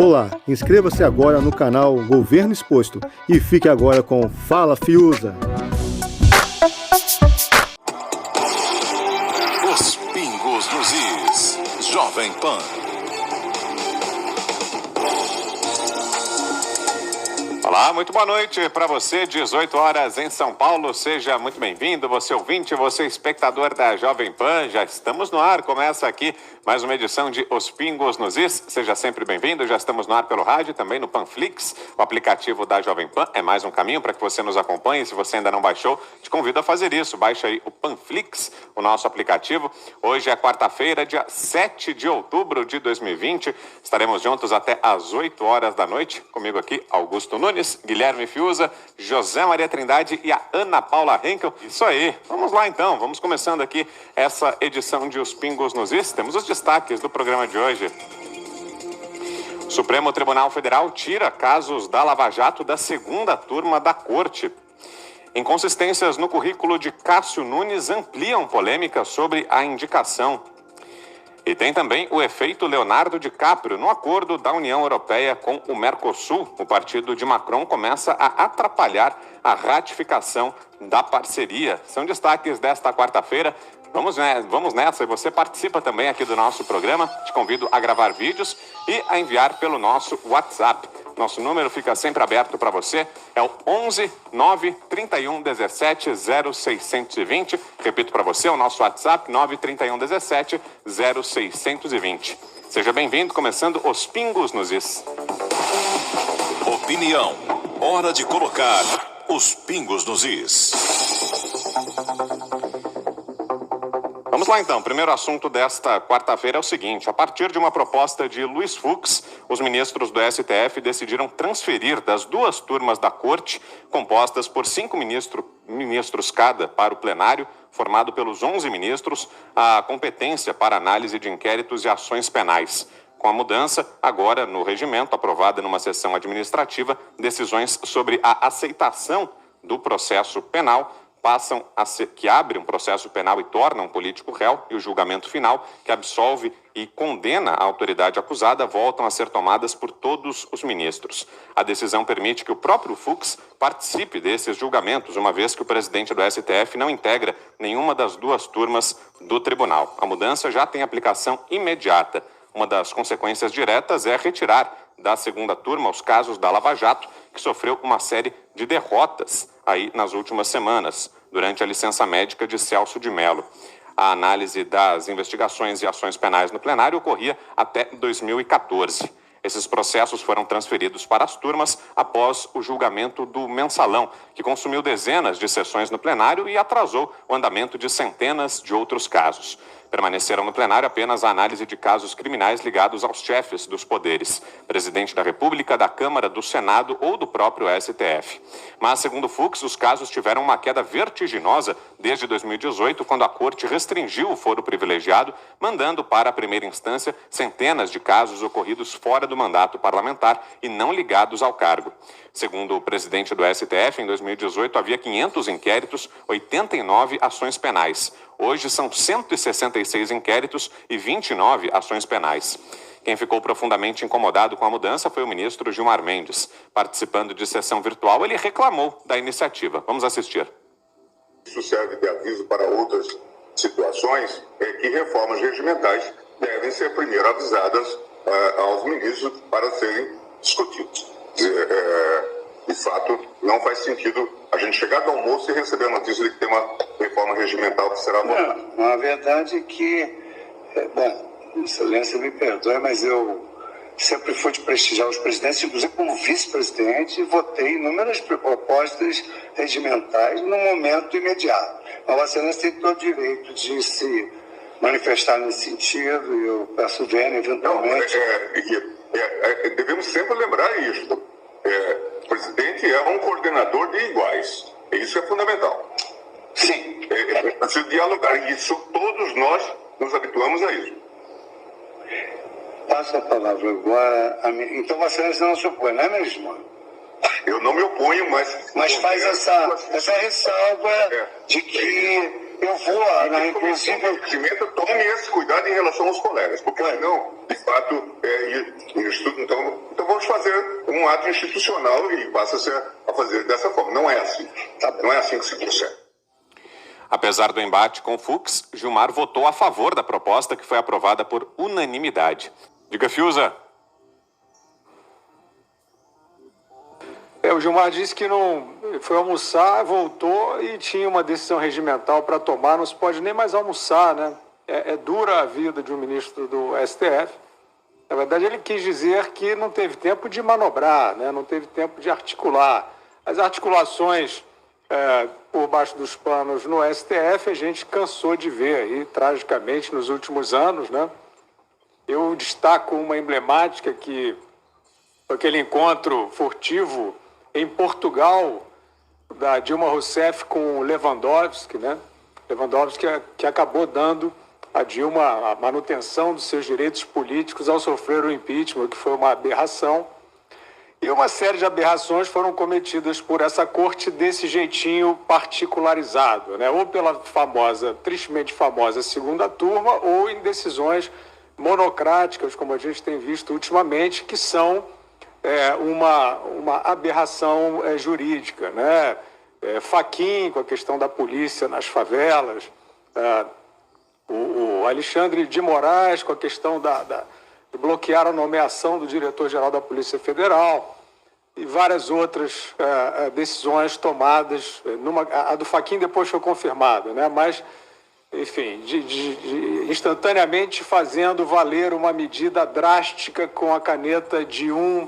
Olá, inscreva-se agora no canal Governo Exposto e fique agora com Fala Fiuza. Os pingos nos is. Jovem Pan. Olá, muito boa noite para você, 18 horas em São Paulo. Seja muito bem-vindo, você ouvinte, você espectador da Jovem Pan. Já estamos no ar, começa aqui mais uma edição de Os Pingos nos Is. Seja sempre bem-vindo, já estamos no ar pelo rádio, também no Panflix, o aplicativo da Jovem Pan. É mais um caminho para que você nos acompanhe. Se você ainda não baixou, te convido a fazer isso. Baixa aí o Panflix, o nosso aplicativo. Hoje é quarta-feira, dia 7 de outubro de 2020. Estaremos juntos até às 8 horas da noite. Comigo aqui, Augusto Nunes, Guilherme Fiuza, José Maria Trindade e a Ana Paula Henkel. Isso aí, vamos lá então, vamos começando aqui essa edição de Os Pingos nos Is. Temos os destaques do programa de hoje. O Supremo Tribunal Federal tira casos da Lava Jato da segunda turma da Corte. Inconsistências no currículo de Cássio Nunes ampliam polêmica sobre a indicação. E tem também o efeito Leonardo DiCaprio no acordo da União Europeia com o Mercosul. O partido de Macron começa a atrapalhar a ratificação da parceria. São destaques desta quarta-feira. Vamos nessa, e você participa também aqui do nosso programa. Te convido a gravar vídeos e a enviar pelo nosso WhatsApp. Nosso número fica sempre aberto para você, é o 11 9 31 17 0620. Repito para você, o nosso WhatsApp, 9 31 17 0620. Seja bem-vindo, começando Os Pingos nos Is. Opinião, hora de colocar os pingos nos is. Vamos lá então, primeiro assunto desta quarta-feira é o seguinte: a partir de uma proposta de Luiz Fux, os ministros do STF decidiram transferir das duas turmas da Corte, compostas por 5 ministros cada para o plenário, formado pelos 11 ministros, a competência para análise de inquéritos e ações penais. Com a mudança, agora no regimento, aprovada numa sessão administrativa, decisões sobre a aceitação do processo penal passam a ser, que abre um processo penal e torna um político réu, e o julgamento final, que absolve e condena a autoridade acusada, voltam a ser tomadas por todos os ministros. A decisão permite que o próprio Fux participe desses julgamentos, uma vez que o presidente do STF não integra nenhuma das duas turmas do tribunal. A mudança já tem aplicação imediata. Uma das consequências diretas é retirar da segunda turma os casos da Lava Jato, que sofreu uma série de derrotas aí nas últimas semanas, durante a licença médica de Celso de Mello. A análise das investigações e ações penais no plenário ocorria até 2014. Esses processos foram transferidos para as turmas após o julgamento do Mensalão, que consumiu dezenas de sessões no plenário e atrasou o andamento de centenas de outros casos. Permaneceram no plenário apenas a análise de casos criminais ligados aos chefes dos poderes, presidente da República, da Câmara, do Senado ou do próprio STF. Mas, segundo Fux, os casos tiveram uma queda vertiginosa desde 2018, quando a Corte restringiu o foro privilegiado, mandando para a primeira instância centenas de casos ocorridos fora do mandato parlamentar e não ligados ao cargo. Segundo o presidente do STF, em 2018 havia 500 inquéritos, 89 ações penais. Hoje são 166 inquéritos e 29 ações penais. Quem ficou profundamente incomodado com a mudança foi o ministro Gilmar Mendes. Participando de sessão virtual, ele reclamou da iniciativa. Vamos assistir. Isso serve de aviso para outras situações, que reformas regimentais devem ser primeiro avisadas aos ministros para serem discutidas. De fato, não faz sentido a gente chegar do almoço e receber a notícia de que tem uma reforma regimental que será votada. Não, a verdade é que, Excelência me perdoe, mas eu sempre fui de prestigiar os presidentes, inclusive como vice-presidente, e votei inúmeras propostas regimentais no momento imediato. Mas a Excelência tem todo o direito de se manifestar nesse sentido, e eu peço vênia eventualmente. Devemos sempre lembrar isso. O presidente é um coordenador de iguais. Isso é fundamental. Sim. É preciso dialogar. Isso, todos nós nos habituamos a isso. Passo a palavra agora a mim. Então você não se opõe, não é mesmo? Eu não me oponho, mas... Mas faz essa ressalva de que eu eu vou, inclusive, tome esse cuidado em relação aos colegas, porque senão, de fato, isso, então vamos fazer um ato institucional e passa-se a fazer dessa forma. Não é assim. Não é assim que se procede. Apesar do embate com Fux, Gilmar votou a favor da proposta que foi aprovada por unanimidade. Diga, Fiuza. O Gilmar disse que não foi almoçar, voltou e tinha uma decisão regimental para tomar, não se pode nem mais almoçar, né? É dura a vida de um ministro do STF. Na verdade, ele quis dizer que não teve tempo de manobrar, né? Não teve tempo de articular. As articulações por baixo dos panos no STF a gente cansou de ver aí, tragicamente, nos últimos anos, né? Eu destaco uma emblemática que foi aquele encontro furtivo em Portugal da Dilma Rousseff com Lewandowski, né? Lewandowski que acabou dando a Dilma a manutenção dos seus direitos políticos ao sofrer o impeachment, que foi uma aberração. E uma série de aberrações foram cometidas por essa corte desse jeitinho particularizado, né? Ou pela tristemente famosa segunda turma, ou em decisões monocráticas, como a gente tem visto ultimamente, que são uma aberração jurídica, né? Fachin, com a questão da polícia nas favelas, o Alexandre de Moraes, com a questão de bloquear a nomeação do diretor-geral da Polícia Federal, e várias outras decisões tomadas. A do Fachin depois foi confirmada, né? Mas, enfim, instantaneamente fazendo valer uma medida drástica com a caneta de um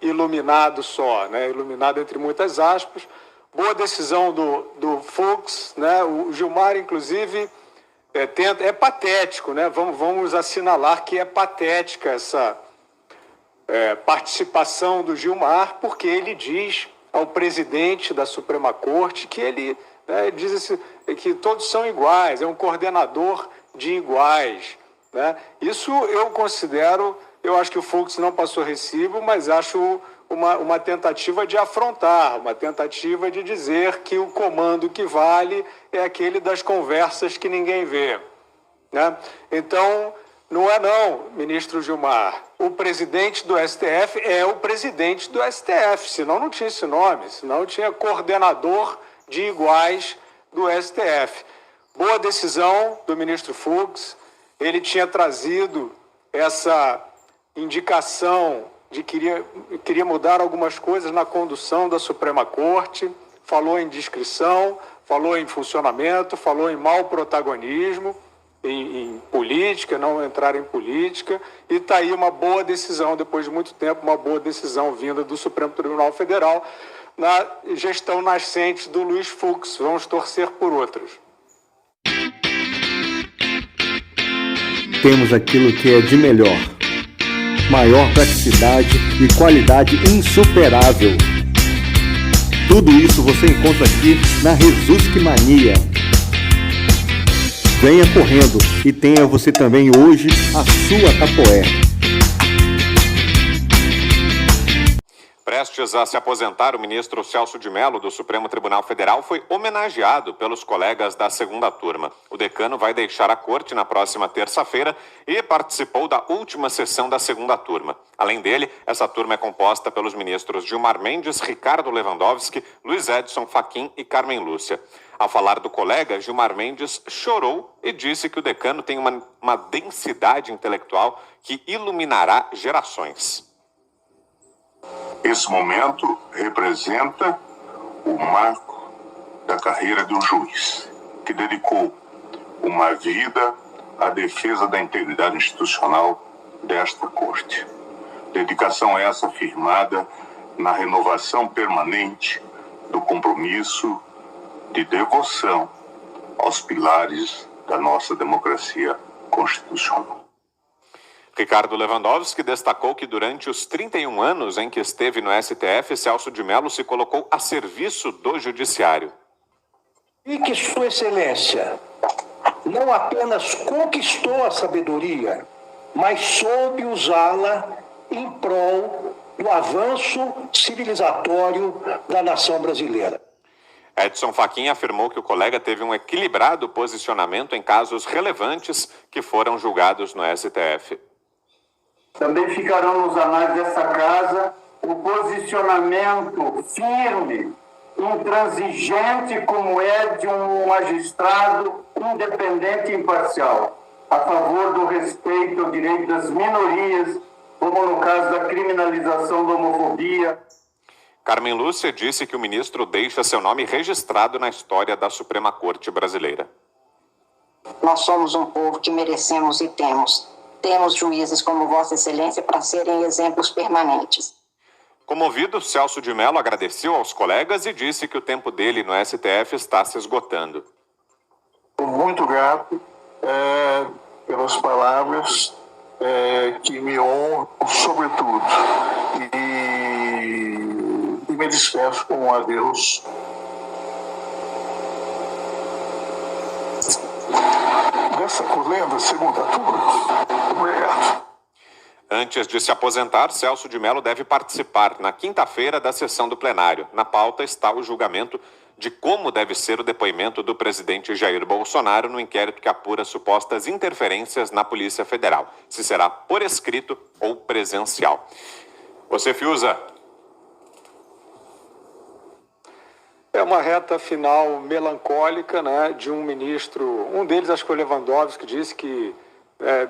iluminado só, né? Iluminado entre muitas aspas. Boa decisão do Fux, né? O Gilmar, inclusive, é patético, né? Vamos assinalar que é patética essa participação do Gilmar, porque ele diz ao presidente da Suprema Corte que ele diz que todos são iguais, é um coordenador de iguais, né? Isso eu considero. Eu acho que o Fux não passou recibo, mas acho uma tentativa de afrontar, uma tentativa de dizer que o comando que vale é aquele das conversas que ninguém vê, né? Então, não, ministro Gilmar. O presidente do STF é o presidente do STF, senão não tinha esse nome, senão tinha coordenador de iguais do STF. Boa decisão do ministro Fux. Ele tinha trazido essa indicação de que queria mudar algumas coisas na condução da Suprema Corte, falou em discrição, falou em funcionamento, falou em mau protagonismo, em política, não entrar em política, e está aí uma boa decisão, depois de muito tempo, uma boa decisão vinda do Supremo Tribunal Federal na gestão nascente do Luiz Fux. Vamos torcer por outras. Temos aquilo que é de melhor. Maior praticidade e qualidade insuperável. Tudo isso você encontra aqui na Resusque Mania. Venha correndo e tenha você também hoje a sua Tapoé. Prestes a se aposentar, o ministro Celso de Mello, do Supremo Tribunal Federal, foi homenageado pelos colegas da segunda turma. O decano vai deixar a corte na próxima terça-feira e participou da última sessão da segunda turma. Além dele, essa turma é composta pelos ministros Gilmar Mendes, Ricardo Lewandowski, Luiz Edson Fachin e Carmen Lúcia. Ao falar do colega, Gilmar Mendes chorou e disse que o decano tem uma densidade intelectual que iluminará gerações. Esse momento representa o marco da carreira de um juiz que dedicou uma vida à defesa da integridade institucional desta Corte. Dedicação essa firmada na renovação permanente do compromisso de devoção aos pilares da nossa democracia constitucional. Ricardo Lewandowski destacou que durante os 31 anos em que esteve no STF, Celso de Mello se colocou a serviço do Judiciário. E que Sua Excelência não apenas conquistou a sabedoria, mas soube usá-la em prol do avanço civilizatório da nação brasileira. Edson Fachin afirmou que o colega teve um equilibrado posicionamento em casos relevantes que foram julgados no STF. Também ficarão nos anais dessa casa o posicionamento firme, intransigente, como é de um magistrado independente e imparcial, a favor do respeito ao direito das minorias, como no caso da criminalização da homofobia. Carmen Lúcia disse que o ministro deixa seu nome registrado na história da Suprema Corte brasileira. Nós somos um povo que merecemos e temos juízes como Vossa Excelência para serem exemplos permanentes. Comovido, Celso de Mello agradeceu aos colegas e disse que o tempo dele no STF está se esgotando. Estou muito grato pelas palavras que me honram, sobretudo. E me despeço com um adeus. Dessa colenda, segunda turma. Obrigado. Antes de se aposentar, Celso de Mello deve participar na quinta-feira da sessão do plenário. Na pauta está o julgamento de como deve ser o depoimento do presidente Jair Bolsonaro no inquérito que apura supostas interferências na Polícia Federal, se será por escrito ou presencial. Você, Fiuza. É uma reta final melancólica, né, de um ministro, um deles, acho que foi Lewandowski, que disse que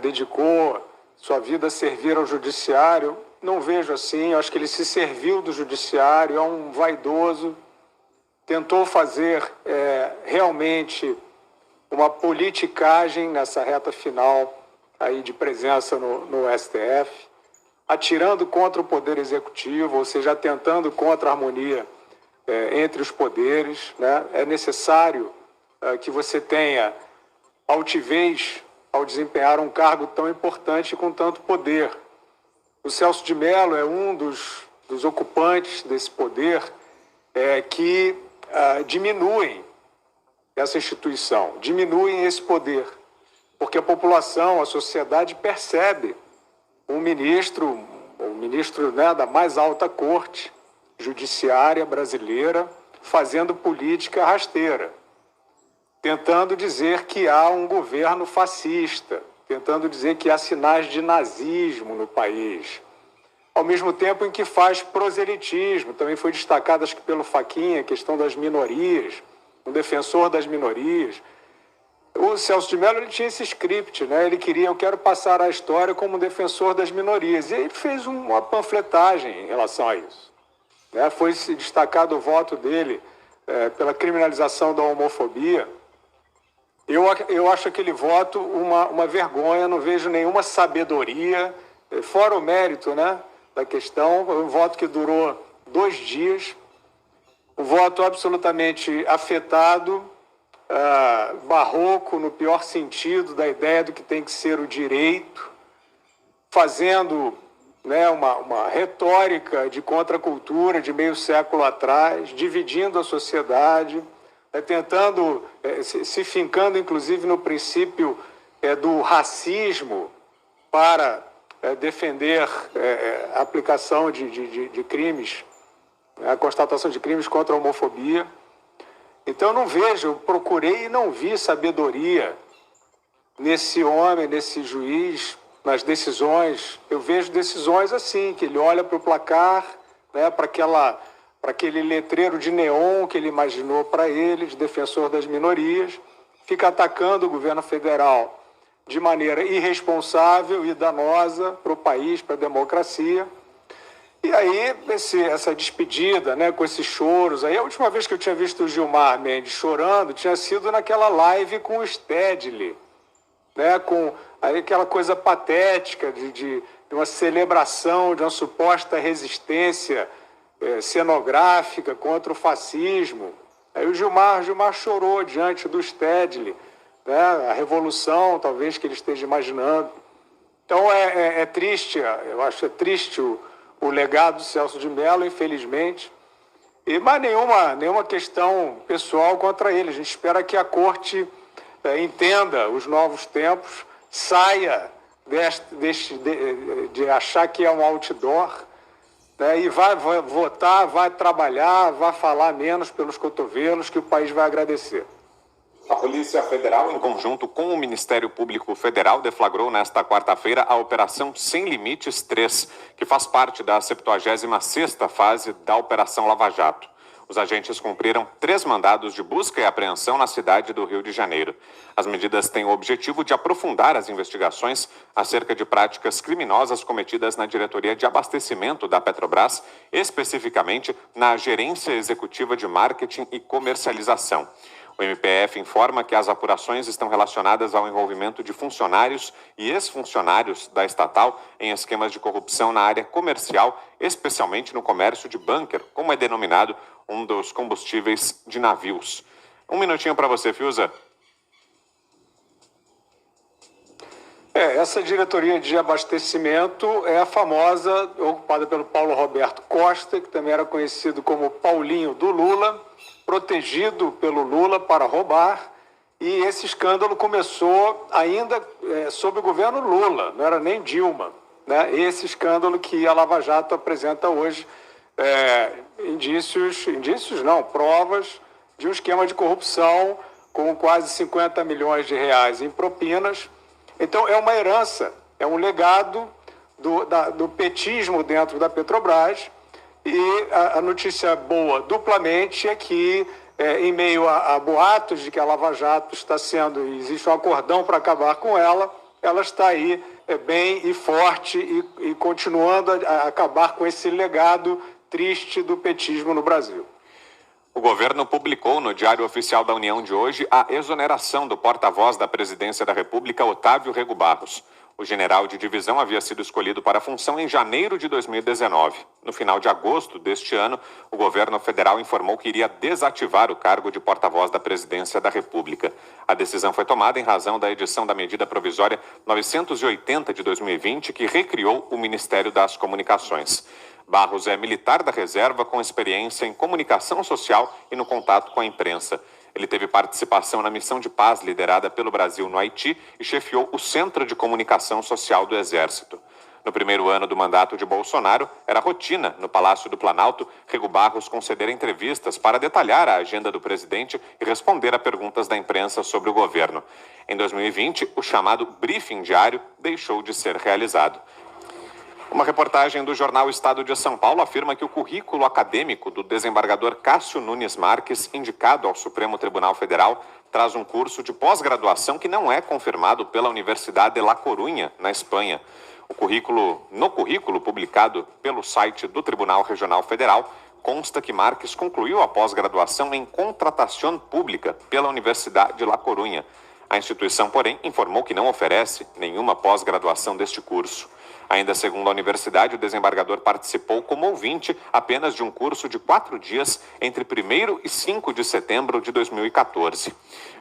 dedicou sua vida a servir ao judiciário. Não vejo assim, acho que ele se serviu do judiciário, é um vaidoso, tentou fazer realmente uma politicagem nessa reta final aí de presença no STF, atirando contra o Poder Executivo, ou seja, tentando contra a harmonia entre os poderes, né? É necessário que você tenha altivez ao desempenhar um cargo tão importante com tanto poder. O Celso de Mello é um dos ocupantes desse poder que diminuem essa instituição, diminuem esse poder, porque a população, a sociedade percebe o ministro, né, da mais alta corte judiciária brasileira fazendo política rasteira, tentando dizer que há um governo fascista, tentando dizer que há sinais de nazismo no país, ao mesmo tempo em que faz proselitismo. Também foi destacado, acho que pelo Fachin, a questão das minorias, um defensor das minorias. O Celso de Mello, ele tinha esse script, né? Ele queria, eu quero passar a história como um defensor das minorias, e ele fez uma panfletagem em relação a isso. Foi destacado o voto dele pela criminalização da homofobia. Eu acho aquele voto uma vergonha, não vejo nenhuma sabedoria, fora o mérito, né, da questão. Um voto que durou 2 dias, um voto absolutamente afetado, barroco no pior sentido da ideia do que tem que ser o direito, fazendo, né, uma retórica de contracultura de meio século atrás, dividindo a sociedade, tentando, se fincando inclusive no princípio do racismo para defender a aplicação de crimes, a constatação de crimes contra a homofobia. Então eu não vejo, eu procurei e não vi sabedoria nesse homem, nesse juiz, nas decisões. Eu vejo decisões assim, que ele olha para o placar, né, para aquele letreiro de neon que ele imaginou para ele, de defensor das minorias, fica atacando o governo federal de maneira irresponsável e danosa para o país, para a democracia. E aí, essa despedida, né, com esses choros. Aí, a última vez que eu tinha visto o Gilmar Mendes chorando tinha sido naquela live com o Stedley, né, com aí aquela coisa patética de uma celebração de uma suposta resistência cenográfica contra o fascismo. Aí o Gilmar chorou diante do Stedley, né, a revolução, talvez, que ele esteja imaginando. Então é triste, eu acho triste o legado do Celso de Mello, infelizmente, mas nenhuma questão pessoal contra ele. A gente espera que a Corte entenda os novos tempos, saia de achar que é um outdoor né, e vai votar, vai trabalhar, vai falar menos pelos cotovelos, que o país vai agradecer. A Polícia Federal, em conjunto com o Ministério Público Federal, deflagrou nesta quarta-feira a Operação Sem Limites 3, que faz parte da 76ª fase da Operação Lava Jato. Os agentes cumpriram 3 mandados de busca e apreensão na cidade do Rio de Janeiro. As medidas têm o objetivo de aprofundar as investigações acerca de práticas criminosas cometidas na diretoria de abastecimento da Petrobras, especificamente na Gerência Executiva de Marketing e Comercialização. O MPF informa que as apurações estão relacionadas ao envolvimento de funcionários e ex-funcionários da estatal em esquemas de corrupção na área comercial, especialmente no comércio de bunker, como é denominado um dos combustíveis de navios. Um minutinho para você, Fiuza. Essa diretoria de abastecimento é a famosa, ocupada pelo Paulo Roberto Costa, que também era conhecido como Paulinho do Lula, protegido pelo Lula para roubar, e esse escândalo começou ainda sob o governo Lula, não era nem Dilma, né? Esse escândalo que a Lava Jato apresenta hoje, provas de um esquema de corrupção com quase 50 milhões de reais em propinas. Então é uma herança, é um legado do petismo dentro da Petrobras. E a notícia boa, duplamente, é que, em meio a boatos de que a Lava Jato existe um acordão para acabar com ela está aí bem e forte e continuando a acabar com esse legado triste do petismo no Brasil. O governo publicou no Diário Oficial da União de hoje a exoneração do porta-voz da Presidência da República, Otávio Rego Barros. O general de divisão havia sido escolhido para a função em janeiro de 2019. No final de agosto deste ano, o governo federal informou que iria desativar o cargo de porta-voz da Presidência da República. A decisão foi tomada em razão da edição da medida provisória 980 de 2020, que recriou o Ministério das Comunicações. Barros é militar da reserva com experiência em comunicação social e no contato com a imprensa. Ele teve participação na missão de paz liderada pelo Brasil no Haiti e chefiou o Centro de Comunicação Social do Exército. No primeiro ano do mandato de Bolsonaro, era rotina, no Palácio do Planalto, Rego Barros conceder entrevistas para detalhar a agenda do presidente e responder a perguntas da imprensa sobre o governo. Em 2020, o chamado briefing diário deixou de ser realizado. Uma reportagem do jornal Estado de São Paulo afirma que o currículo acadêmico do desembargador Cássio Nunes Marques, indicado ao Supremo Tribunal Federal, traz um curso de pós-graduação que não é confirmado pela Universidade de La Coruña, na Espanha. No currículo publicado pelo site do Tribunal Regional Federal, consta que Marques concluiu a pós-graduação em contratação pública pela Universidade de La Coruña. A instituição, porém, informou que não oferece nenhuma pós-graduação deste curso. Ainda segundo a universidade, o desembargador participou como ouvinte apenas de um curso de 4 dias entre 1º e 5 de setembro de 2014.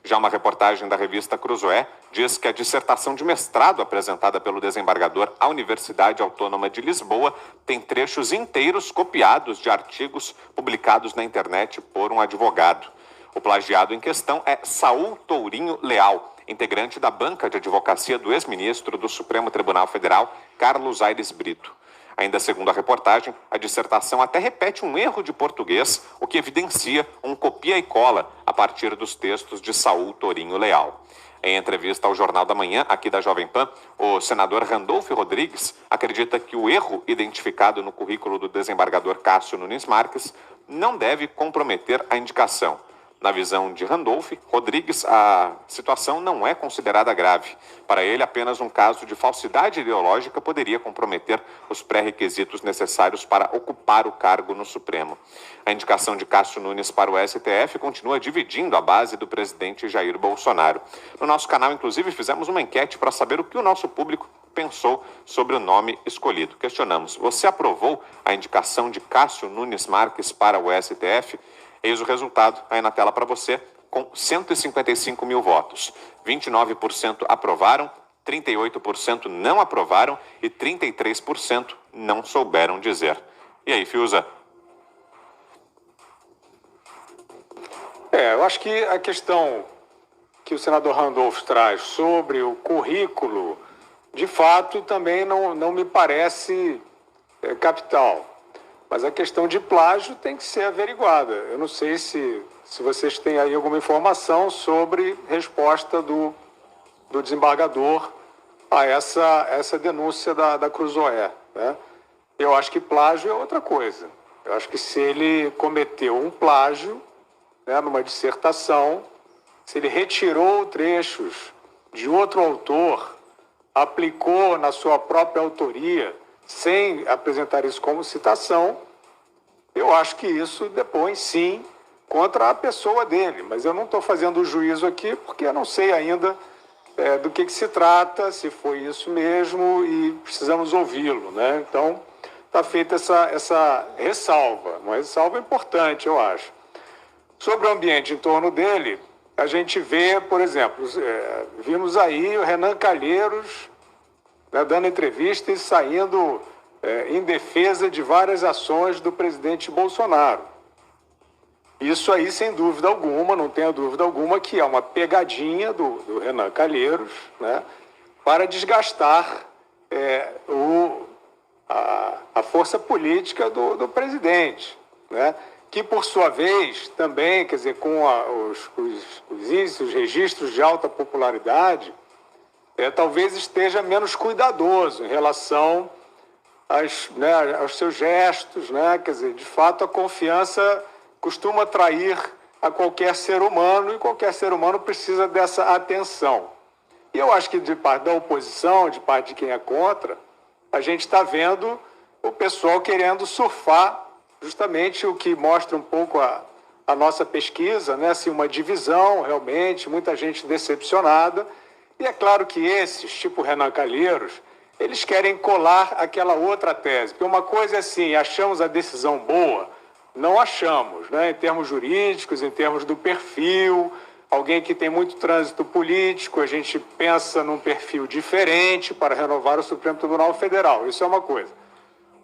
Já uma reportagem da revista Cruzoé diz que a dissertação de mestrado apresentada pelo desembargador à Universidade Autônoma de Lisboa tem trechos inteiros copiados de artigos publicados na internet por um advogado. O plagiado em questão é Saul Tourinho Leal, integrante da banca de advocacia do ex-ministro do Supremo Tribunal Federal, Carlos Aires Brito. Ainda segundo a reportagem, a dissertação até repete um erro de português, o que evidencia um copia e cola a partir dos textos de Saul Tourinho Leal. Em entrevista ao Jornal da Manhã, aqui da Jovem Pan, o senador Randolfo Rodrigues acredita que o erro identificado no currículo do desembargador Cássio Nunes Marques não deve comprometer a indicação. Na visão de Randolph Rodrigues, a situação não é considerada grave. Para ele, apenas um caso de falsidade ideológica poderia comprometer os pré-requisitos necessários para ocupar o cargo no Supremo. A indicação de Cássio Nunes para o STF continua dividindo a base do presidente Jair Bolsonaro. No nosso canal, inclusive, fizemos uma enquete para saber o que o nosso público pensou sobre o nome escolhido. Questionamos: você aprovou a indicação de Cássio Nunes Marques para o STF? Eis o resultado aí na tela para você, com 155 mil votos. 29% aprovaram, 38% não aprovaram e 33% não souberam dizer. E aí, Fiuza? Eu acho que a questão que o senador Randolph traz sobre o currículo, de fato, também não me parece capital. Mas a questão de plágio tem que ser averiguada. Eu não sei se vocês têm aí alguma informação sobre resposta do desembargador a essa denúncia da Cruzoé, né? Eu acho que plágio é outra coisa. Eu acho que se ele cometeu um plágio, né, numa dissertação, se ele retirou trechos de outro autor, aplicou na sua própria autoria, sem apresentar isso como citação, eu acho que isso depõe, sim, contra a pessoa dele. Mas eu não estou fazendo o juízo aqui porque eu não sei ainda do que se trata, se foi isso mesmo, e precisamos ouvi-lo, né? Então, está feita essa ressalva, uma ressalva importante, eu acho. Sobre o ambiente em torno dele, a gente vê, por exemplo, vimos aí o Renan Calheiros, né, dando entrevista e saindo em defesa de várias ações do presidente Bolsonaro. Isso aí, sem dúvida alguma, não tenha dúvida alguma, que é uma pegadinha do Renan Calheiros, né, para desgastar a força política do presidente, né, que, por sua vez, também, quer dizer, com os índices, os registros de alta popularidade, talvez esteja menos cuidadoso em relação aos seus gestos, né? Quer dizer, de fato, a confiança costuma atrair a qualquer ser humano e qualquer ser humano precisa dessa atenção. E eu acho que de parte da oposição, de parte de quem é contra, a gente está vendo o pessoal querendo surfar justamente o que mostra um pouco a nossa pesquisa, né? Assim, uma divisão realmente, muita gente decepcionada. E é claro que esses, tipo Renan Calheiros, eles querem colar aquela outra tese. Porque uma coisa é assim, achamos a decisão boa, não achamos, né? Em termos jurídicos, em termos do perfil, alguém que tem muito trânsito político, a gente pensa num perfil diferente para renovar o Supremo Tribunal Federal. Isso é uma coisa.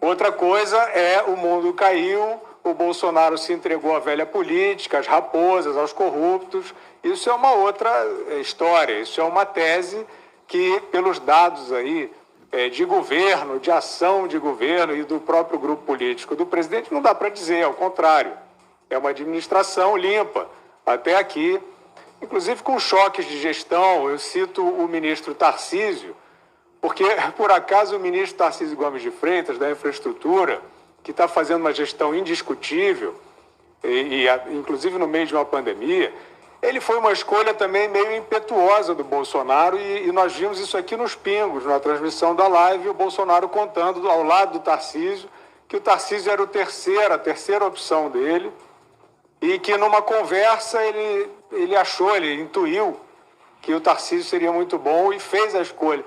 Outra coisa é o mundo caiu, o Bolsonaro se entregou à velha política, às raposas, aos corruptos. Isso é uma outra história, isso é uma tese que, pelos dados aí de governo, de ação de governo e do próprio grupo político do presidente, não dá para dizer, ao contrário. É uma administração limpa, até aqui, inclusive com choques de gestão. Eu cito o ministro Tarcísio, porque, por acaso, o ministro Tarcísio Gomes de Freitas, da Infraestrutura, que está fazendo uma gestão indiscutível, inclusive no meio de uma pandemia, ele foi uma escolha também meio impetuosa do Bolsonaro, e nós vimos isso aqui nos pingos, na transmissão da live, o Bolsonaro contando ao lado do Tarcísio, que o Tarcísio era a terceira opção dele, e que numa conversa ele intuiu que o Tarcísio seria muito bom e fez a escolha.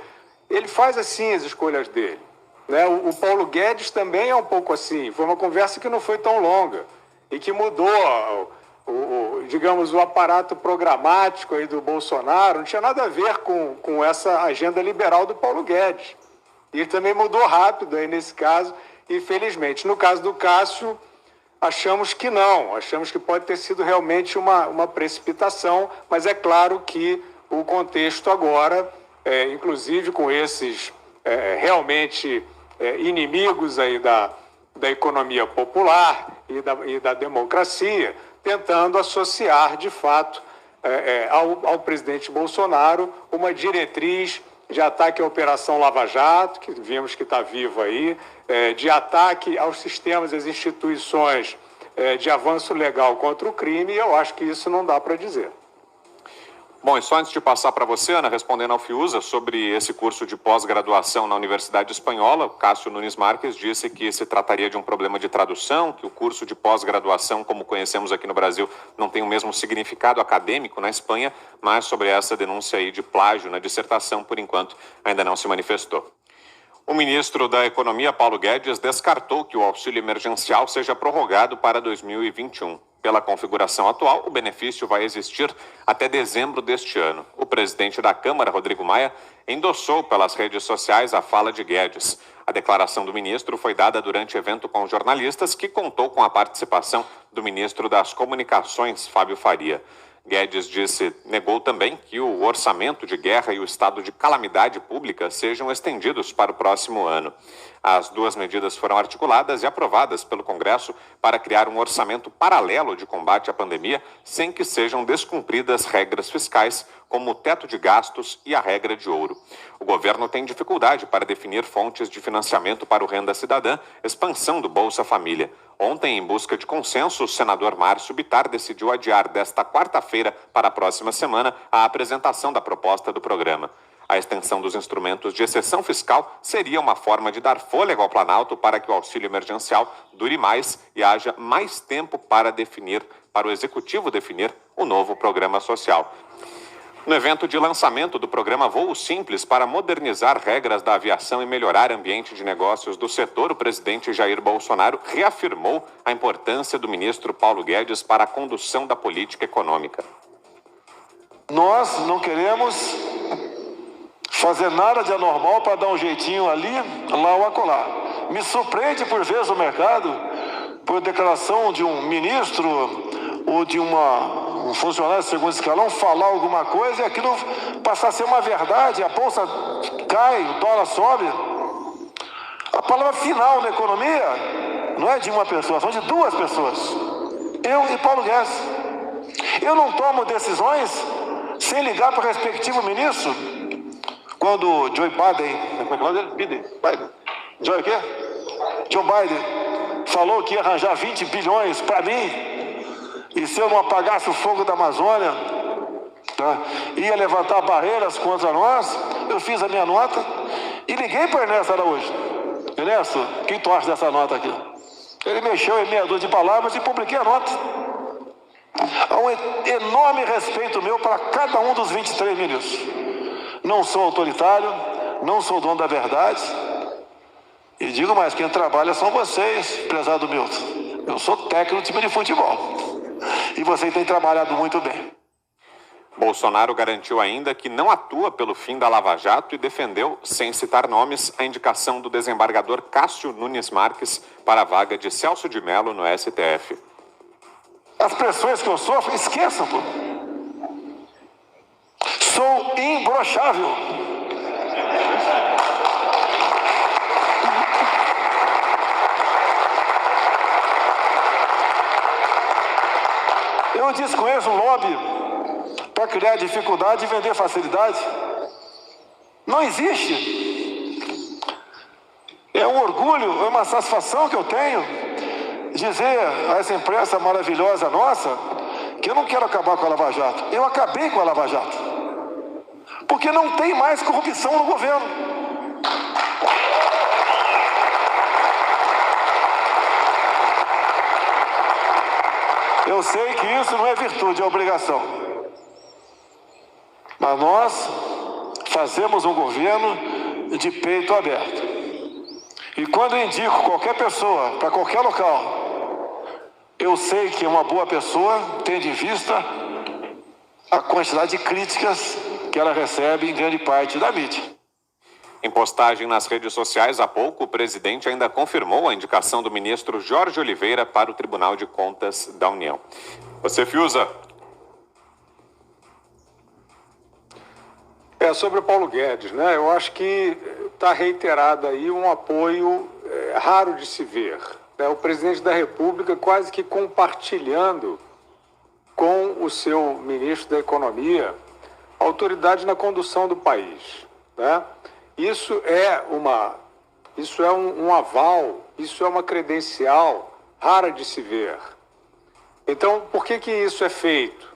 Ele faz assim as escolhas dele, né? O Paulo Guedes também é um pouco assim. Foi uma conversa que não foi tão longa e que mudou digamos, o aparato programático aí do Bolsonaro. Não tinha nada a ver com essa agenda liberal do Paulo Guedes. E ele também mudou rápido aí nesse caso, infelizmente. No caso do Cássio, achamos que não. Achamos que pode ter sido realmente uma precipitação, mas é claro que o contexto agora, inclusive com esses realmente inimigos aí da economia popular e da democracia, tentando associar, de fato, ao presidente Bolsonaro uma diretriz de ataque à Operação Lava Jato, que vimos que está viva aí, de ataque aos sistemas e às instituições de avanço legal contra o crime, e eu acho que isso não dá para dizer. Bom, e só antes de passar para você, Ana, respondendo ao Fiuza sobre esse curso de pós-graduação na Universidade Espanhola, Cássio Nunes Marques disse que se trataria de um problema de tradução, que o curso de pós-graduação, como conhecemos aqui no Brasil, não tem o mesmo significado acadêmico na Espanha, mas sobre essa denúncia aí de plágio na dissertação, por enquanto, ainda não se manifestou. O ministro da Economia, Paulo Guedes, descartou que o auxílio emergencial seja prorrogado para 2021. Pela configuração atual, o benefício vai existir até dezembro deste ano. O presidente da Câmara, Rodrigo Maia, endossou pelas redes sociais a fala de Guedes. A declaração do ministro foi dada durante evento com jornalistas que contou com a participação do ministro das Comunicações, Fábio Faria. Guedes negou também que o orçamento de guerra e o estado de calamidade pública sejam estendidos para o próximo ano. As duas medidas foram articuladas e aprovadas pelo Congresso para criar um orçamento paralelo de combate à pandemia, sem que sejam descumpridas regras fiscais, como o teto de gastos e a regra de ouro. O governo tem dificuldade para definir fontes de financiamento para o Renda Cidadã, expansão do Bolsa Família. Ontem, em busca de consenso, o senador Márcio Bittar decidiu adiar desta quarta-feira para a próxima semana a apresentação da proposta do programa. A extensão dos instrumentos de exceção fiscal seria uma forma de dar fôlego ao Planalto para que o auxílio emergencial dure mais e haja mais tempo para o Executivo definir o novo programa social. No evento de lançamento do programa Voo Simples para modernizar regras da aviação e melhorar o ambiente de negócios do setor, o presidente Jair Bolsonaro reafirmou a importância do ministro Paulo Guedes para a condução da política econômica. Nós não queremos fazer nada de anormal para dar um jeitinho ali, lá ou acolá. Me surpreende por vezes o mercado, por declaração de um ministro ou de um funcionário de segundo escalão falar alguma coisa e aquilo passar a ser uma verdade, a bolsa cai, o dólar sobe. A palavra final na economia não é de uma pessoa, são de duas pessoas. Eu e Paulo Guedes. Eu não tomo decisões sem ligar para o respectivo ministro. Quando Joe Biden, como é que é o nome dele? Biden. Joe o quê? Joe Biden falou que ia arranjar 20 bilhões para mim, e se eu não apagasse o fogo da Amazônia, tá, ia levantar barreiras contra nós, eu fiz a minha nota e liguei para o Ernesto Araújo. Ernesto, quem tu acha dessa nota aqui? Ele mexeu em meia dúzia de palavras e publiquei a nota. Há um enorme respeito meu para cada um dos 23 ministros. Não sou autoritário, não sou dono da verdade. E digo mais, quem trabalha são vocês, prezado Milton. Eu sou técnico do time de futebol. E vocês têm trabalhado muito bem. Bolsonaro garantiu ainda que não atua pelo fim da Lava Jato e defendeu, sem citar nomes, a indicação do desembargador Cássio Nunes Marques para a vaga de Celso de Mello no STF. As pressões que eu sofro, esqueçam, pô. Sou imbrochável. Eu desconheço um lobby para criar dificuldade e vender facilidade. Não existe. É um orgulho, é uma satisfação que eu tenho dizer a essa imprensa maravilhosa nossa que eu não quero acabar com a Lava Jato. Eu acabei com a Lava Jato. Porque não tem mais corrupção no governo. Eu sei que isso não é virtude, é obrigação. Mas nós fazemos um governo de peito aberto. E quando eu indico qualquer pessoa para qualquer local, eu sei que é uma boa pessoa, tendo em vista a quantidade de críticas que ela recebe em grande parte da mídia. Em postagem nas redes sociais há pouco, o presidente ainda confirmou a indicação do ministro Jorge Oliveira para o Tribunal de Contas da União. Você, Fiuza. Sobre o Paulo Guedes, né? Eu acho que está reiterado aí um apoio raro de se ver. Né? O presidente da República quase que compartilhando com o seu ministro da Economia a autoridade na condução do país. Né? Isso é um aval, isso é uma credencial rara de se ver. Então, por que isso é feito?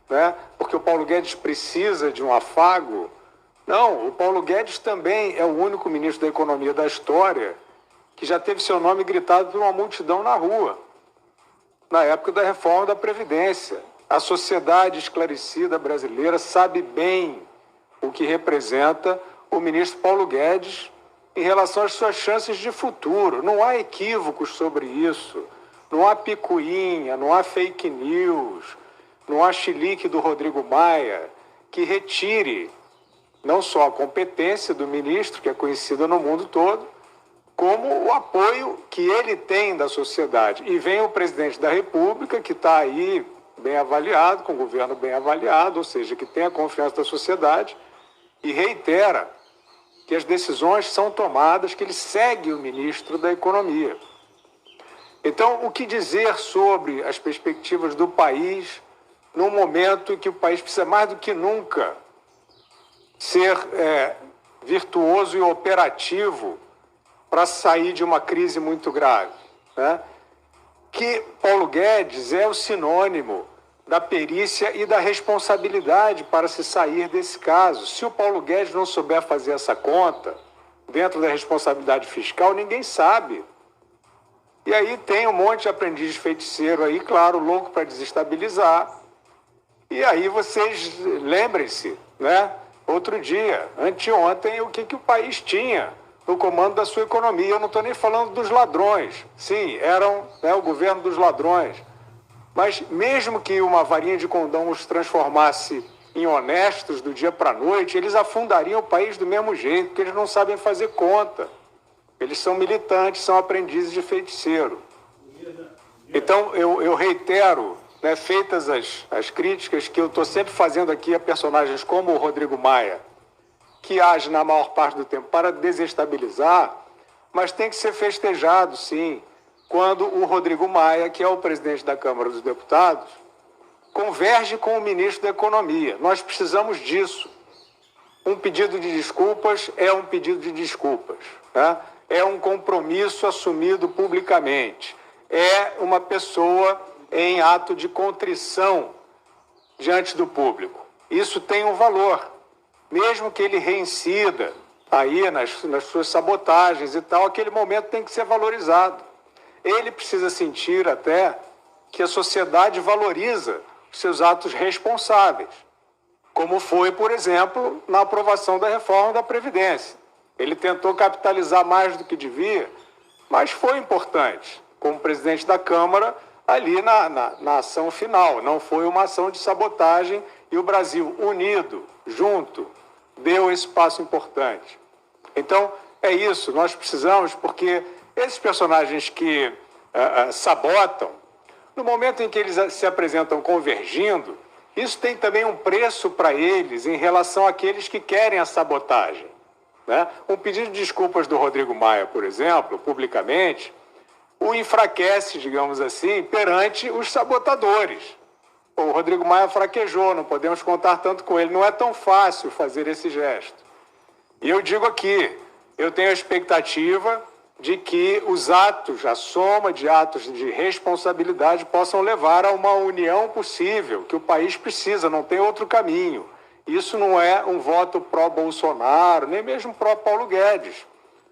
Né? Porque o Paulo Guedes precisa de um afago? Não, o Paulo Guedes também é o único ministro da Economia da história que já teve seu nome gritado por uma multidão na rua, na época da reforma da Previdência. A sociedade esclarecida brasileira sabe bem o que representa o ministro Paulo Guedes em relação às suas chances de futuro. Não há equívocos sobre isso, não há picuinha, não há fake news, não há chilique do Rodrigo Maia que retire não só a competência do ministro, que é conhecida no mundo todo, como o apoio que ele tem da sociedade. E vem o presidente da República, que está aí bem avaliado, com um governo bem avaliado, ou seja, que tem a confiança da sociedade, e reitera que as decisões são tomadas, que ele segue o ministro da Economia. Então, o que dizer sobre as perspectivas do país num momento em que o país precisa mais do que nunca ser virtuoso e operativo para sair de uma crise muito grave, né? Que Paulo Guedes é o sinônimo da perícia e da responsabilidade para se sair desse caso. Se o Paulo Guedes não souber fazer essa conta, dentro da responsabilidade fiscal, ninguém sabe. E aí tem um monte de aprendiz de feiticeiro aí, claro, louco para desestabilizar. E aí vocês lembrem-se, né? Outro dia, anteontem, o que o país tinha no comando da sua economia. Eu não estou nem falando dos ladrões. Sim, eram o governo dos ladrões. Mas mesmo que uma varinha de condão os transformasse em honestos do dia para a noite, eles afundariam o país do mesmo jeito, porque eles não sabem fazer conta. Eles são militantes, são aprendizes de feiticeiro. Então, eu reitero, né, feitas as críticas que eu estou sempre fazendo aqui a personagens como o Rodrigo Maia, que age na maior parte do tempo para desestabilizar, mas tem que ser festejado, sim, quando o Rodrigo Maia, que é o presidente da Câmara dos Deputados, converge com o ministro da Economia. Nós precisamos disso. Um pedido de desculpas é um pedido de desculpas, né? É um compromisso assumido publicamente. É uma pessoa em ato de contrição diante do público. Isso tem um valor. Mesmo que ele reincida aí nas suas sabotagens e tal, aquele momento tem que ser valorizado. Ele precisa sentir até que a sociedade valoriza os seus atos responsáveis, como foi, por exemplo, na aprovação da reforma da Previdência. Ele tentou capitalizar mais do que devia, mas foi importante, como presidente da Câmara, ali na ação final. Não foi uma ação de sabotagem e o Brasil, unido, junto, deu esse passo importante. Então, é isso, nós precisamos, porque esses personagens que sabotam, no momento em que eles se apresentam convergindo, isso tem também um preço para eles em relação àqueles que querem a sabotagem, né? Um pedido de desculpas do Rodrigo Maia, por exemplo, publicamente, o enfraquece, digamos assim, perante os sabotadores. O Rodrigo Maia fraquejou, não podemos contar tanto com ele. Não é tão fácil fazer esse gesto. E eu digo aqui, eu tenho a expectativa de que os atos, a soma de atos de responsabilidade possam levar a uma união possível, que o país precisa, não tem outro caminho. Isso não é um voto pró-Bolsonaro, nem mesmo pró-Paulo Guedes.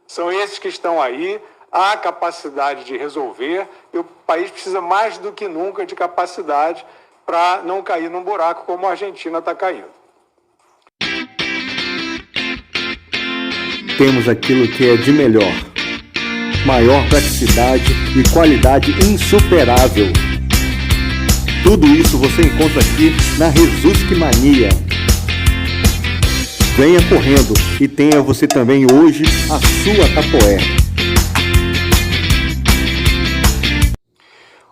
São esses que estão aí, há capacidade de resolver, e o país precisa mais do que nunca de capacidade para não cair num buraco como a Argentina está caindo. Temos aquilo que é de melhor. Maior praticidade e qualidade insuperável. Tudo isso você encontra aqui na Resultque Mania. Venha correndo e tenha você também hoje a sua Tapoé.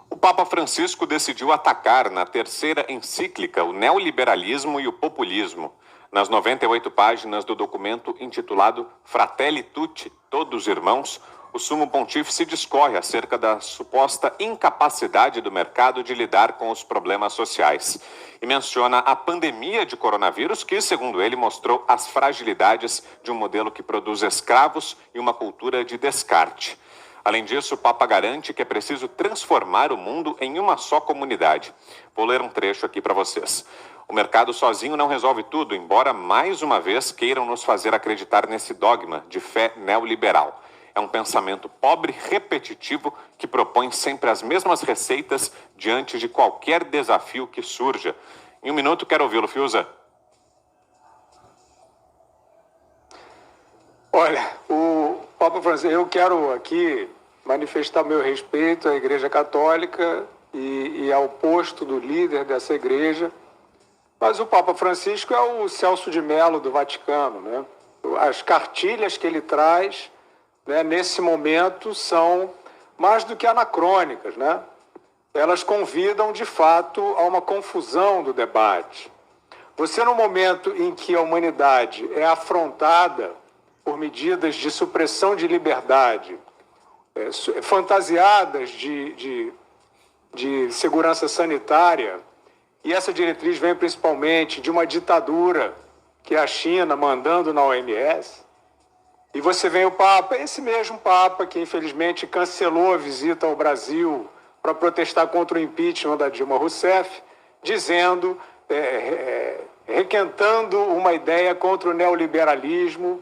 O Papa Francisco decidiu atacar na terceira encíclica o neoliberalismo e o populismo. Nas 98 páginas do documento intitulado Fratelli Tutti, Todos Irmãos, o Sumo Pontífice discorre acerca da suposta incapacidade do mercado de lidar com os problemas sociais e menciona a pandemia de coronavírus que, segundo ele, mostrou as fragilidades de um modelo que produz escravos e uma cultura de descarte. Além disso, o Papa garante que é preciso transformar o mundo em uma só comunidade. Vou ler um trecho aqui para vocês. O mercado sozinho não resolve tudo, embora mais uma vez queiram nos fazer acreditar nesse dogma de fé neoliberal. É um pensamento pobre, repetitivo, que propõe sempre as mesmas receitas diante de qualquer desafio que surja. Em um minuto, quero ouvi-lo, Fiuza. Olha, o Papa Francisco, eu quero aqui manifestar meu respeito à Igreja Católica e ao posto do líder dessa igreja, mas o Papa Francisco é o Celso de Mello do Vaticano, né? As cartilhas que ele traz, né, nesse momento são mais do que anacrônicas, né? elas convidam, de fato, a uma confusão do debate. Você, no momento em que a humanidade é afrontada por medidas de supressão de liberdade, fantasiadas de segurança sanitária, e essa diretriz vem principalmente de uma ditadura, que é a China, mandando na OMS, e você vem o Papa, esse mesmo Papa que infelizmente cancelou a visita ao Brasil para protestar contra o impeachment da Dilma Rousseff, dizendo, requentando uma ideia contra o neoliberalismo,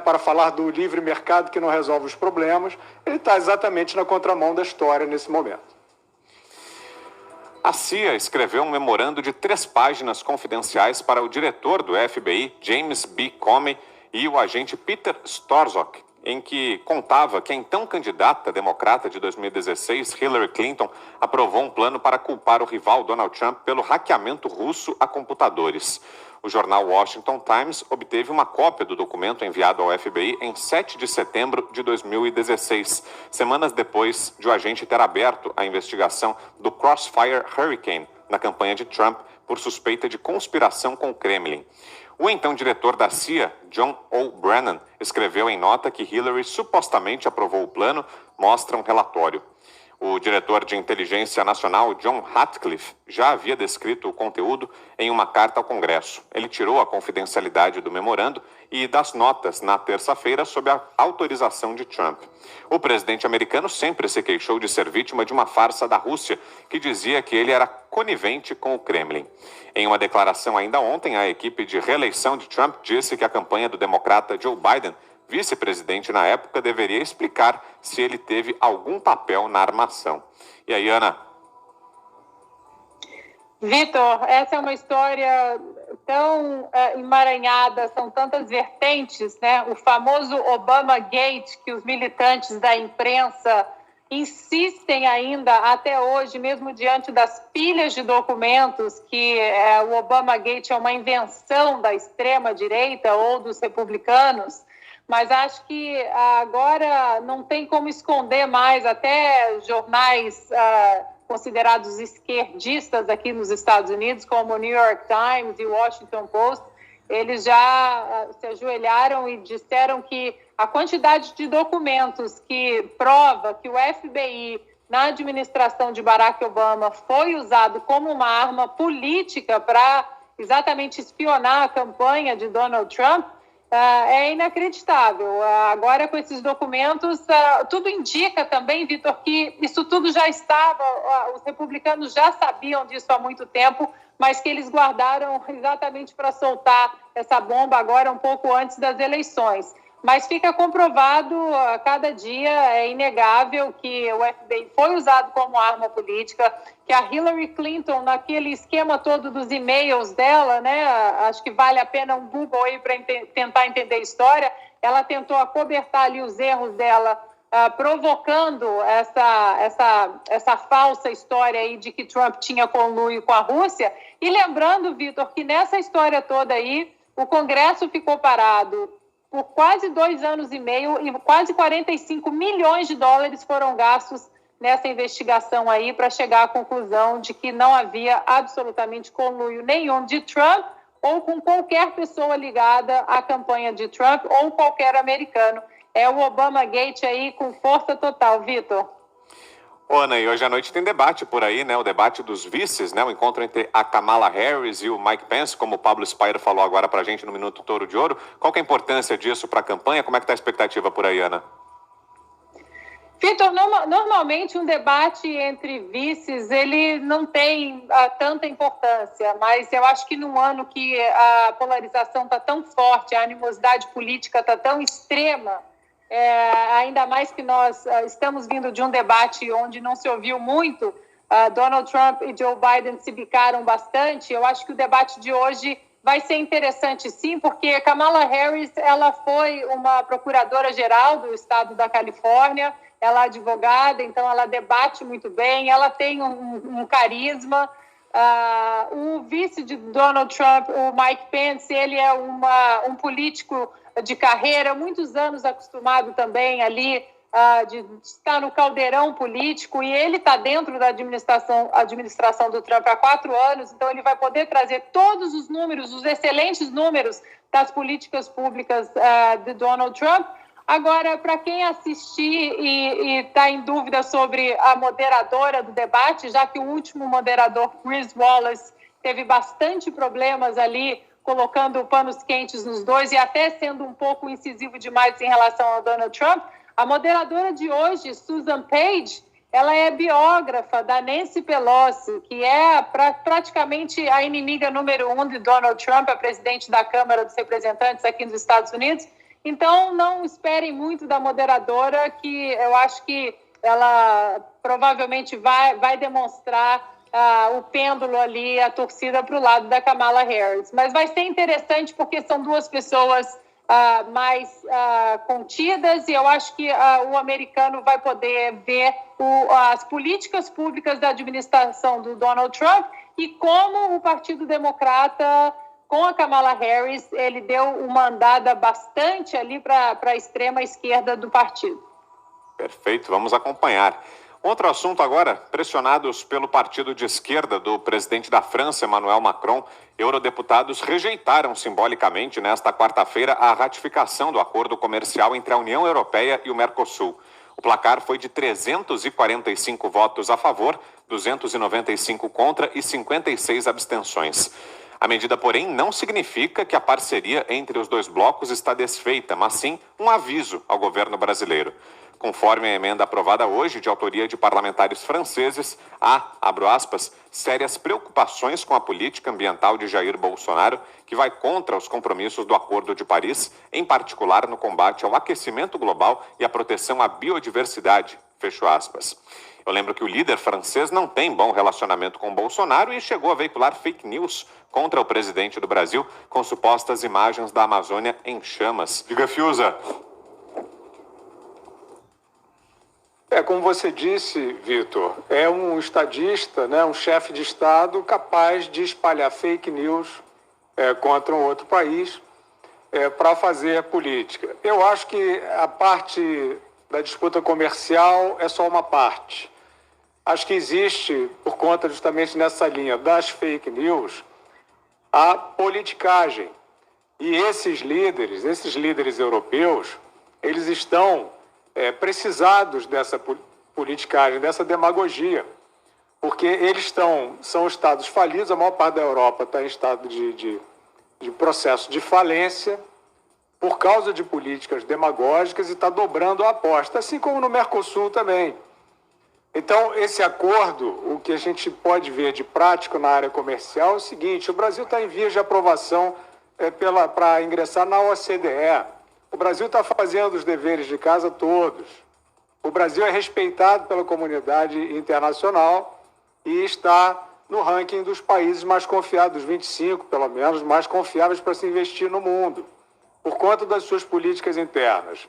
para falar do livre mercado que não resolve os problemas. Ele está exatamente na contramão da história nesse momento. A CIA escreveu um memorando de 3 páginas confidenciais para o diretor do FBI, James B. Comey, e o agente Peter Strzok, em que contava que a então candidata democrata de 2016, Hillary Clinton, aprovou um plano para culpar o rival Donald Trump pelo hackeamento russo a computadores. O jornal Washington Times obteve uma cópia do documento enviado ao FBI em 7 de setembro de 2016, semanas depois de o agente ter aberto a investigação do Crossfire Hurricane na campanha de Trump por suspeita de conspiração com o Kremlin. O então diretor da CIA, John O'Brien, escreveu em nota que Hillary supostamente aprovou o plano, mostra um relatório. O diretor de inteligência nacional, John Ratcliffe, já havia descrito o conteúdo em uma carta ao Congresso. Ele tirou a confidencialidade do memorando e das notas na terça-feira sob a autorização de Trump. O presidente americano sempre se queixou de ser vítima de uma farsa da Rússia, que dizia que ele era conivente com o Kremlin. Em uma declaração ainda ontem, a equipe de reeleição de Trump disse que a campanha do democrata Joe Biden, vice-presidente na época, deveria explicar se ele teve algum papel na armação. E aí, Ana? Vitor, essa é uma história tão emaranhada, são tantas vertentes, né? O famoso Obama Gate, que os militantes da imprensa insistem ainda até hoje, mesmo diante das pilhas de documentos, que o Obama Gate é uma invenção da extrema-direita ou dos republicanos. Mas acho que agora não tem como esconder mais, até jornais considerados esquerdistas aqui nos Estados Unidos, como o New York Times e o Washington Post, eles já se ajoelharam e disseram que a quantidade de documentos que prova que o FBI, na administração de Barack Obama, foi usado como uma arma política para exatamente espionar a campanha de Donald Trump, é inacreditável. Agora, com esses documentos, tudo indica também, Vitor, que isso tudo já estava, os republicanos já sabiam disso há muito tempo, mas que eles guardaram exatamente para soltar essa bomba agora, um pouco antes das eleições. Mas fica comprovado a cada dia, é inegável que o FBI foi usado como arma política, que a Hillary Clinton, naquele esquema todo dos e-mails dela, né, acho que vale a pena um Google aí para tentar entender a história, ela tentou acobertar ali os erros dela, provocando essa falsa história aí de que Trump tinha conluio com a Rússia. E lembrando, Vitor, que nessa história toda aí, o Congresso ficou parado por quase 2 anos e meio e quase 45 milhões de dólares foram gastos nessa investigação aí para chegar à conclusão de que não havia absolutamente conluio nenhum de Trump ou com qualquer pessoa ligada à campanha de Trump ou qualquer americano. É o Obama Gate aí com força total, Vitor. Ana, e hoje à noite tem debate por aí, né? O debate dos vices, né? O encontro entre a Kamala Harris e o Mike Pence, como o Pablo Spire falou agora pra gente no Minuto Touro de Ouro. Qual que é a importância disso para a campanha? Como é que tá a expectativa por aí, Ana? Vitor, normalmente um debate entre vices, ele não tem tanta importância, mas eu acho que num ano que a polarização está tão forte, a animosidade política está tão extrema, ainda mais que nós estamos vindo de um debate onde não se ouviu muito, Donald Trump e Joe Biden se bicaram bastante. Eu acho que o debate de hoje vai ser interessante, sim, porque Kamala Harris, ela foi uma procuradora-geral do estado da Califórnia, ela é advogada, então ela debate muito bem, ela tem um carisma. O vice de Donald Trump, o Mike Pence, ele é um político de carreira, muitos anos acostumado também ali de estar no caldeirão político, e ele está dentro da administração do Trump há 4 anos, então ele vai poder trazer todos os números, os excelentes números das políticas públicas de Donald Trump. Agora, para quem assistir e está em dúvida sobre a moderadora do debate, já que o último moderador, Chris Wallace, teve bastante problemas ali, colocando panos quentes nos dois e até sendo um pouco incisivo demais em relação ao Donald Trump, a moderadora de hoje, Susan Page, ela é biógrafa da Nancy Pelosi, que é praticamente a inimiga número 1 de Donald Trump, a presidente da Câmara dos Representantes aqui nos Estados Unidos. Então, não esperem muito da moderadora, que eu acho que ela provavelmente vai demonstrar o pêndulo ali, a torcida para o lado da Kamala Harris. Mas vai ser interessante porque são duas pessoas mais contidas, e eu acho que o americano vai poder ver as políticas públicas da administração do Donald Trump e como o Partido Democrata, com a Kamala Harris, ele deu uma andada bastante ali para a extrema esquerda do partido. Perfeito, vamos acompanhar. Outro assunto agora, pressionados pelo partido de esquerda do presidente da França, Emmanuel Macron, eurodeputados rejeitaram simbolicamente nesta quarta-feira a ratificação do acordo comercial entre a União Europeia e o Mercosul. O placar foi de 345 votos a favor, 295 contra e 56 abstenções. A medida, porém, não significa que a parceria entre os dois blocos está desfeita, mas sim um aviso ao governo brasileiro. Conforme a emenda aprovada hoje, de autoria de parlamentares franceses, há, abro aspas, sérias preocupações com a política ambiental de Jair Bolsonaro, que vai contra os compromissos do Acordo de Paris, em particular no combate ao aquecimento global e à proteção à biodiversidade, fecho aspas. Eu lembro que o líder francês não tem bom relacionamento com Bolsonaro e chegou a veicular fake news contra o presidente do Brasil com supostas imagens da Amazônia em chamas. Diga, Fiuza. Como você disse, Vitor, é um estadista, né, um chefe de Estado capaz de espalhar fake news contra um outro país para fazer política. Eu acho que a parte da disputa comercial é só uma parte. Acho que existe, por conta justamente nessa linha das fake news, a politicagem. E esses líderes europeus, eles estão precisados dessa politicagem, dessa demagogia, porque eles são estados falidos, a maior parte da Europa está em estado de processo de falência por causa de políticas demagógicas e está dobrando a aposta, assim como no Mercosul também. Então, esse acordo, o que a gente pode ver de prático na área comercial é o seguinte: o Brasil está em vias de aprovação para ingressar na OCDE. O Brasil está fazendo os deveres de casa todos. O Brasil é respeitado pela comunidade internacional e está no ranking dos países mais confiados, dos 25, pelo menos, mais confiáveis para se investir no mundo, por conta das suas políticas internas.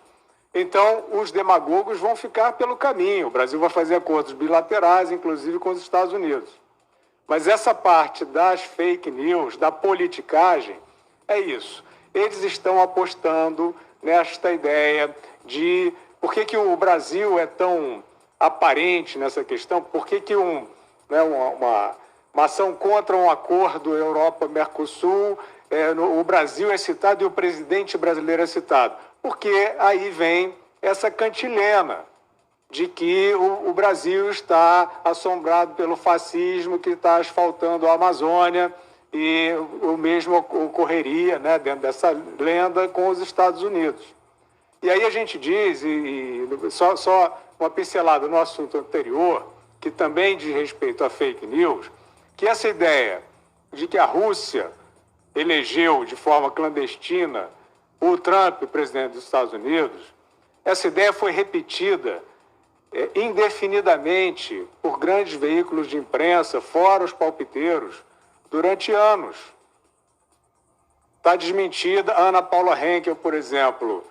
Então, os demagogos vão ficar pelo caminho. O Brasil vai fazer acordos bilaterais, inclusive com os Estados Unidos. Mas essa parte das fake news, da politicagem, é isso. Eles estão apostando nesta ideia de por que o Brasil é tão aparente nessa questão, por que uma ação contra um acordo Europa-Mercosul, o Brasil é citado e o presidente brasileiro é citado. Porque aí vem essa cantilena de que o Brasil está assombrado pelo fascismo, que está asfaltando a Amazônia, e o mesmo ocorreria, né, dentro dessa lenda, com os Estados Unidos. E aí a gente diz, só uma pincelada no assunto anterior, que também diz respeito a fake news, que essa ideia de que a Rússia elegeu de forma clandestina o Trump, presidente dos Estados Unidos, essa ideia foi repetida indefinidamente por grandes veículos de imprensa, fora os palpiteiros, durante anos. Está desmentida. A Ana Paula Henkel, por exemplo,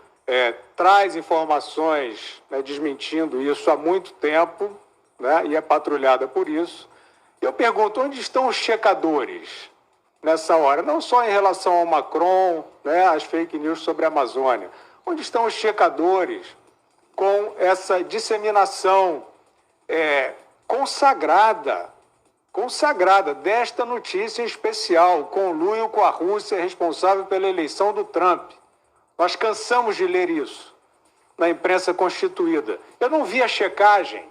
traz informações, né, desmentindo isso há muito tempo, né, e é patrulhada por isso. Eu pergunto, onde estão os checadores nessa hora? Não só em relação ao Macron, né, as fake news sobre a Amazônia. Onde estão os checadores com essa disseminação consagrada desta notícia em especial, conluio com a Rússia responsável pela eleição do Trump. Nós cansamos de ler isso na imprensa constituída. Eu não vi a checagem.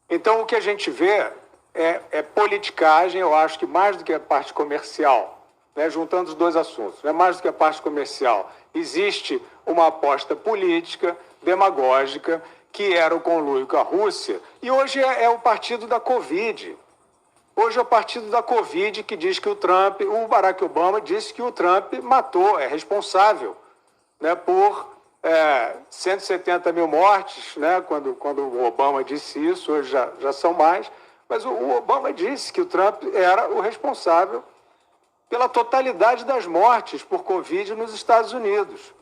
Então, o que a gente vê é politicagem, eu acho que mais do que a parte comercial, né, juntando os dois assuntos, né, mais do que a parte comercial. Existe uma aposta política, demagógica, que era o conluio com a Rússia, e hoje é o partido da Covid. Hoje é o partido da Covid que diz que o Barack Obama disse que o Trump matou, é responsável, né, por 170 mil mortes, né, quando o Obama disse isso, hoje já são mais, mas o Obama disse que o Trump era o responsável pela totalidade das mortes por Covid nos Estados Unidos.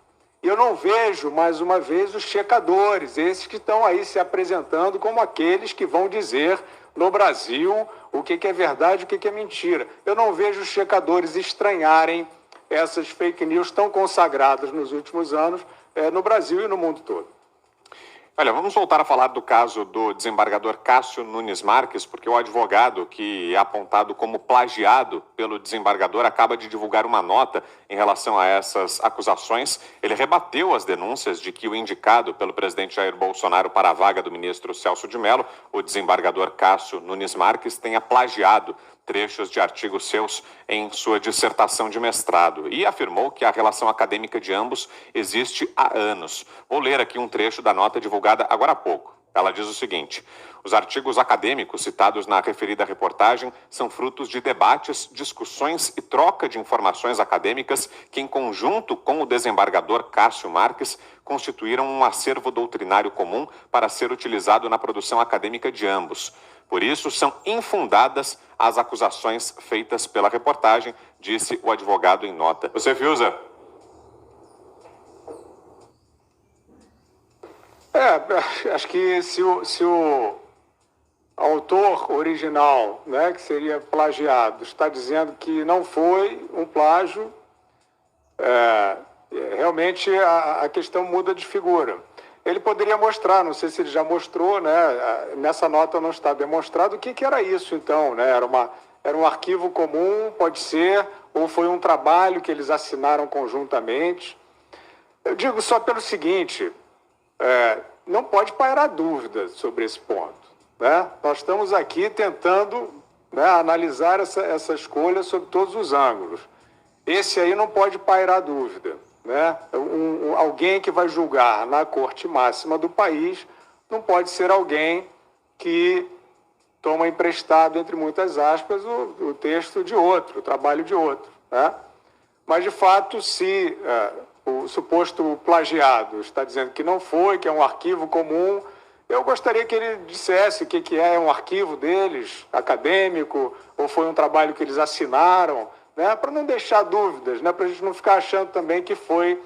E eu não vejo, mais uma vez, os checadores, esses que estão aí se apresentando como aqueles que vão dizer no Brasil o que é verdade e o que é mentira. Eu não vejo os checadores estranharem essas fake news tão consagradas nos últimos anos no Brasil e no mundo todo. Olha, vamos voltar a falar do caso do desembargador Cássio Nunes Marques, porque o advogado que é apontado como plagiado pelo desembargador acaba de divulgar uma nota em relação a essas acusações. Ele rebateu as denúncias de que o indicado pelo presidente Jair Bolsonaro para a vaga do ministro Celso de Mello, o desembargador Cássio Nunes Marques, tenha plagiado trechos de artigos seus em sua dissertação de mestrado e afirmou que a relação acadêmica de ambos existe há anos. Vou ler aqui um trecho da nota divulgada agora há pouco. Ela diz o seguinte: os artigos acadêmicos citados na referida reportagem são frutos de debates, discussões e troca de informações acadêmicas que, em conjunto com o desembargador Cássio Marques, constituíram um acervo doutrinário comum para ser utilizado na produção acadêmica de ambos. Por isso, são infundadas as acusações feitas pela reportagem, disse o advogado em nota. Você, Fiuza? Acho que se o autor original, né, que seria plagiado, está dizendo que não foi um plágio, realmente a questão muda de figura. Ele poderia mostrar, não sei se ele já mostrou, né? Nessa nota não está demonstrado o que era isso, então, né? Era um arquivo comum, pode ser, ou foi um trabalho que eles assinaram conjuntamente. Eu digo só pelo seguinte, não pode pairar dúvida sobre esse ponto, né? Nós estamos aqui tentando, né, analisar essa escolha sob todos os ângulos. Esse aí não pode pairar dúvida, né? Alguém que vai julgar na corte máxima do país não pode ser alguém que toma emprestado, entre muitas aspas, o texto de outro, o trabalho de outro, né? Mas, de fato, se o suposto plagiado está dizendo que não foi, que é um arquivo comum, eu gostaria que ele dissesse o que é um arquivo deles, acadêmico, ou foi um trabalho que eles assinaram, né, para não deixar dúvidas, né, para a gente não ficar achando também que foi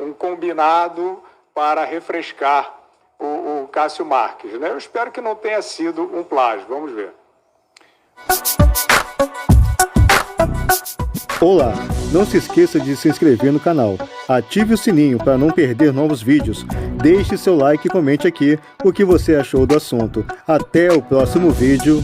um combinado para refrescar o Cássio Marques, né? Eu espero que não tenha sido um plágio, vamos ver. Olá, não se esqueça de se inscrever no canal, ative o sininho para não perder novos vídeos, deixe seu like e comente aqui o que você achou do assunto. Até o próximo vídeo.